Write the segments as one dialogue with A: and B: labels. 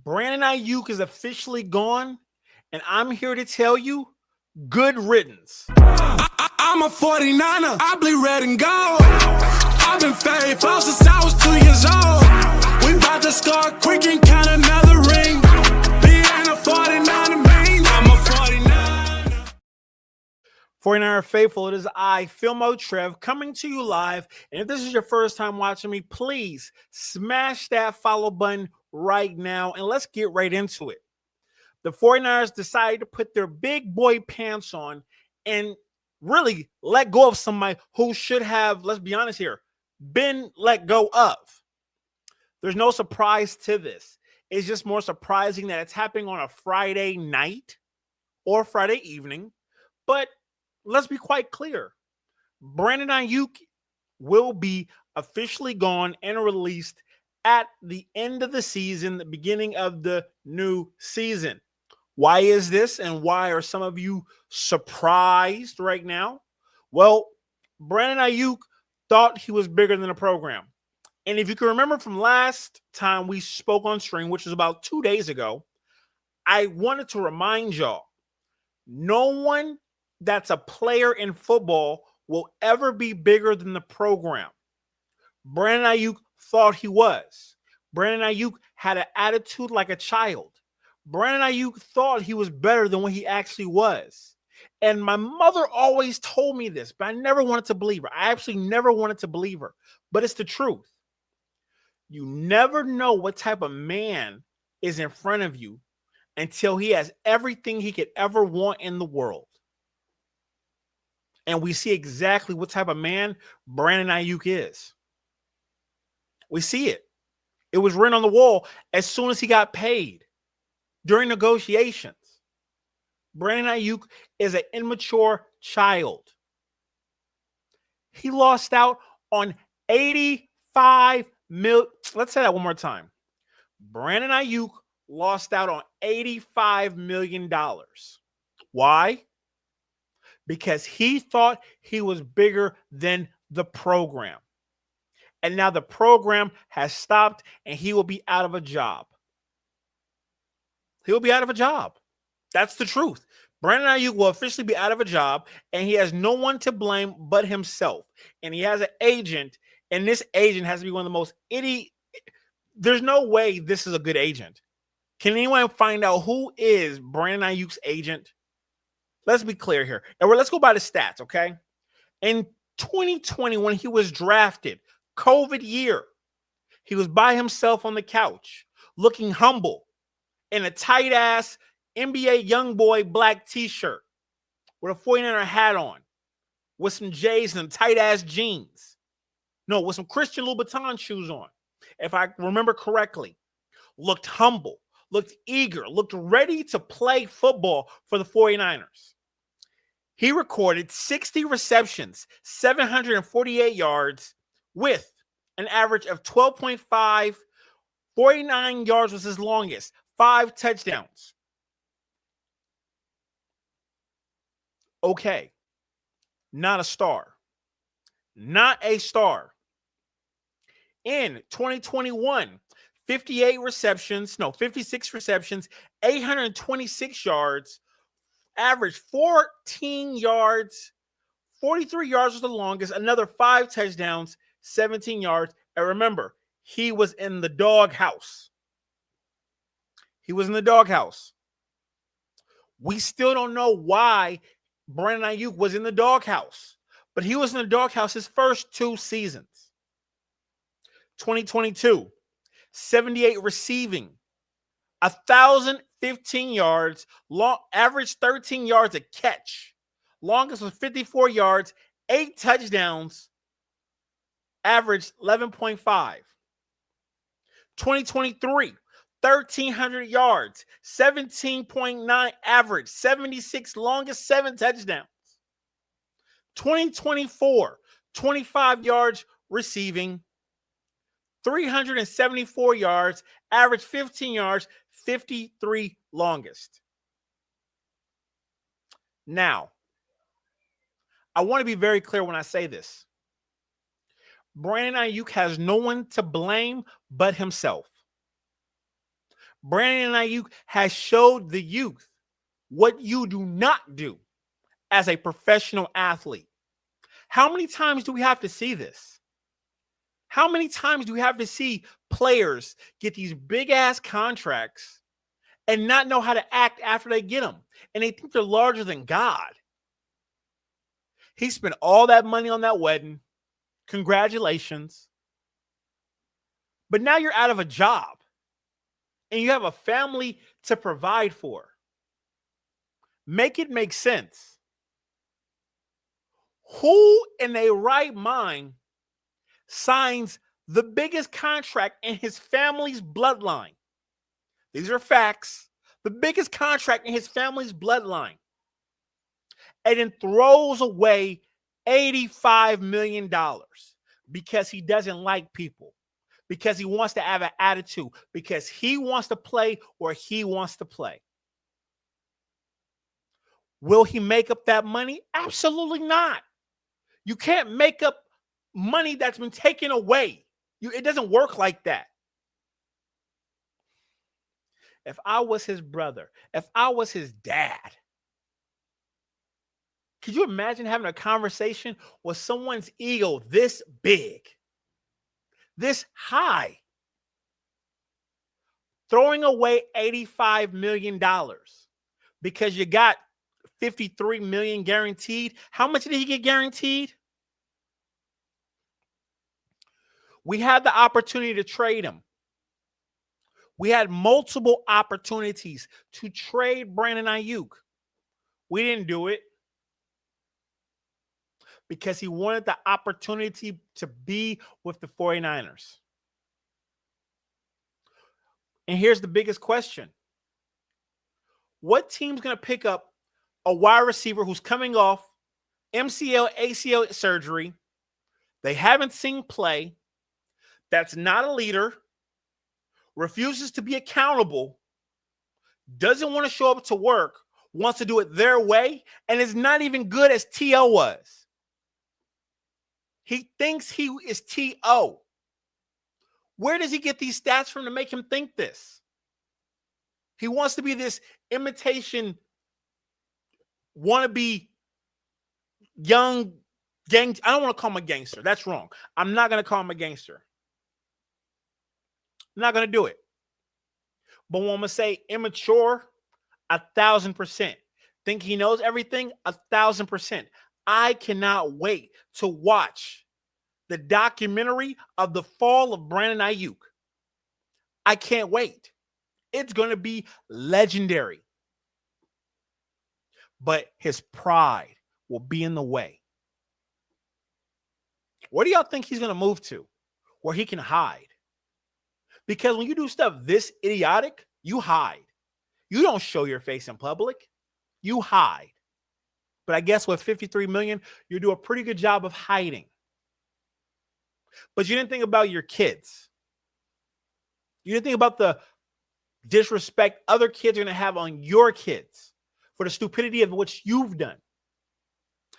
A: Brandon Aiyuk is officially gone, and I'm here to tell you, good riddance.
B: I'm a 49er, I bleed red and gold. I've been faithful since I was 2 years old. We about to score quick and count another ring. Being a 49er means I'm a 49er.
A: 49er faithful, it is I, Filmo Trev, coming to you live. And if this is your first time watching me, please smash that follow button right now, and let's get right into it. The 49ers decided to put their big boy pants on and really let go of somebody who should have, let's be honest here, been let go of. There's no surprise to this. It's just more surprising that it's happening on a Friday night or Friday evening. But let's be quite clear. Brandon Aiyuk will be officially gone and released at the end of the season, the beginning of the new season. Why is this, and why are some of you surprised right now? Well, Brandon Aiyuk thought he was bigger than the program. And if you can remember from last time we spoke on stream, which was about 2 days ago, I wanted to remind y'all, no one that's a player in football will ever be bigger than the program. Brandon Aiyuk thought he was. Brandon Aiyuk had an attitude like a child. Brandon Aiyuk thought he was better than what he actually was. And my mother always told me this, but I never wanted to believe her. I actually never wanted to believe her. But it's the truth. You never know what type of man is in front of you until he has everything he could ever want in the world. And we see exactly what type of man Brandon Aiyuk is. We see it. It was written on the wall as soon as he got paid during negotiations. Brandon Aiyuk is an immature child. He lost out on $85 million. Let's say that one more time. Brandon Aiyuk lost out on $85 million. Why? Because he thought he was bigger than the program. And now the program has stopped and he will be out of a job. He'll be out of a job. That's the truth. Brandon Aiyuk will officially be out of a job, and he has no one to blame but himself. And he has an agent, and this agent has to be one of the most There's no way this is a good agent. Can anyone find out who is Brandon Aiyuk's agent? Let's be clear here. And let's go by the stats, okay? In 2020, when he was drafted, COVID year, he was by himself on the couch, looking humble, in a tight-ass NBA YoungBoy black t-shirt with a 49er hat on, with some J's and tight-ass jeans. No, with some Christian Louboutin shoes on, if I remember correctly. Looked humble, looked eager, looked ready to play football for the 49ers. He recorded 60 receptions, 748 yards, with an average of 12.5. 49 yards was his longest. 5 touchdowns. Okay. Not a star. Not a star. In 2021, 56 receptions, 826 yards, average 14 yards, 43 yards was the longest, another 5 touchdowns, 17 yards. And remember, he was in the doghouse. He was in the doghouse. We still don't know why Brandon Aiyuk was in the doghouse, but he was in the doghouse his first 2 seasons. 2022, 78 receiving, 1,015 yards, average 13 yards a catch. Longest was 54 yards, 8 touchdowns, average 11.5. 2023, 1,300 yards, 17.9 average, 76 longest, 7 touchdowns. 2024, 25 yards receiving, 374 yards, average 15 yards, 53 longest. Now, I want to be very clear when I say this. Brandon Aiyuk has no one to blame but himself. Brandon Aiyuk has showed the youth what you do not do as a professional athlete. How many times do we have to see this? How many times do we have to see players get these big ass contracts and not know how to act after they get them? And they think they're larger than God. He spent all that money on that wedding. Congratulations. But now you're out of a job and you have a family to provide for. Make it make sense. Who in their right mind signs the biggest contract in his family's bloodline? These are facts. The biggest contract in his family's bloodline. And then throws away $85 million because he doesn't like people, because he wants to have an attitude, because he wants to play where he wants to play. Will he make up that money? Absolutely not. You can't make up money that's been taken away. It doesn't work like that. If I was his brother, if I was his dad, could you imagine having a conversation with someone's ego this big, this high, throwing away $85 million because you got $53 million guaranteed? How much did he get guaranteed? We had the opportunity to trade him. We had multiple opportunities to trade Brandon Aiyuk. We didn't do it because he wanted the opportunity to be with the 49ers. And here's the biggest question. What team's going to pick up a wide receiver who's coming off MCL, ACL surgery, they haven't seen play, that's not a leader, refuses to be accountable, doesn't want to show up to work, wants to do it their way, and is not even good as T.O. was? He thinks he is T.O. Where does he get these stats from to make him think this? He wants to be this imitation, wannabe young gang. I don't want to call him a gangster. That's wrong. I'm not going to call him a gangster. I'm not going to do it. But when I'm going to say immature, 1,000%. Think he knows everything? 1,000%. I cannot wait to watch the documentary of the fall of Brandon Aiyuk. I can't wait. It's going to be legendary. But his pride will be in the way. Where do y'all think he's going to move to where he can hide? Because when you do stuff this idiotic, you hide. You don't show your face in public. You hide. But I guess with $53 million, you do a pretty good job of hiding. But you didn't think about your kids. You didn't think about the disrespect other kids are going to have on your kids for the stupidity of what you've done.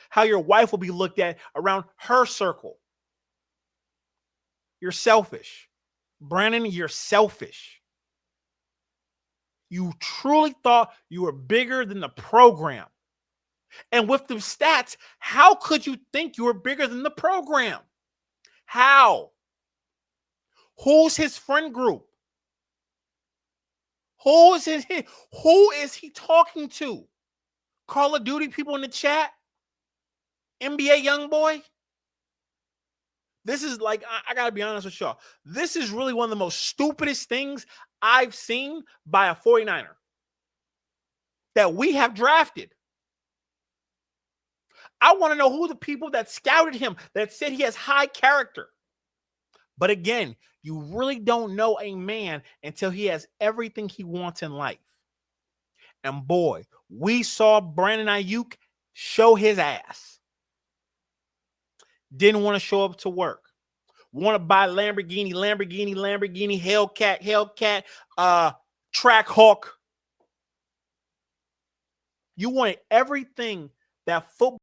A: How your wife will be looked at around her circle. You're selfish. Brandon, you're selfish. You truly thought you were bigger than the program. And with the stats, how could you think you were bigger than the program? How? Who's his friend group? Who is he talking to? Call of Duty people in the chat? NBA young boy? This is like, I got to be honest with y'all. This is really one of the most stupidest things I've seen by a 49er that we have drafted. I want to know who the people that scouted him, that said he has high character. But again, you really don't know a man until he has everything he wants in life. And boy, we saw Brandon Aiyuk show his ass. Didn't want to show up to work. Want to buy Lamborghini, Hellcat, Trackhawk. You wanted everything that football